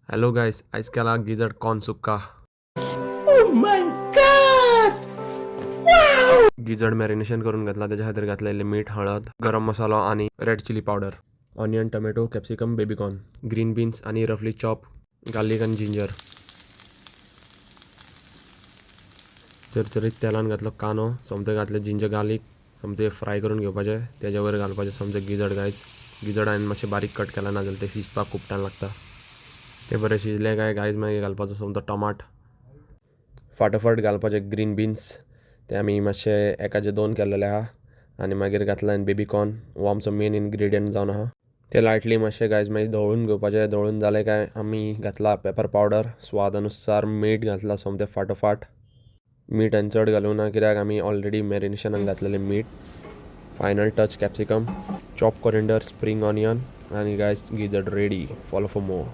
Hello गाईस, आयज केला गिजड corn सुक्का. गिजड मॅरिनेशन करून घातला. त्याच्या खातीर घातलेले मीठ, हळद, गरम मसालो आणि red chili powder. Onion, tomato, capsicum, baby corn, green beans आणि रफली चॉप गार्लिक आणि जिंजर. चरचरीत तेलान घातलो कांदो, समते घातले जिंजर गार्लिक, समते फ्राय करून घेवपाचे. त्याच्या वयर घालपाचे समते गिजड गायज. गिजड हांवें मातशें बारीक कट केला, नाजाल्यार ते शिजपाक खूब टायम लागता. ते बरें शिजले काय गायज मागीर घालपाचो समतो टमाट. फाटोफाट घालपाचे ग्रीन बीन्स, ते आमी मातशे एकाचे 2 केल्लेले आहा. आनी मागीर घातला बेबीकॉर्न, हो आमचो मेन इन्ग्रेडियंट जावन आहा. ते लायटली मातशे गायज मागीर धवळून घेवपाचे. धवळून जाले काय आमी घातला पेपर पावडर, स्वाद अनुसार मीठ घातला समते फाटोफाट. मीठ आनी चड घालूं ना कित्याक आमी ऑलरेडी मॅरिनेशनाक घातलेलें मीठ. Final touch capsicum, chop coriander, spring onion आनी गायज गिजड रेडी. Follow for more.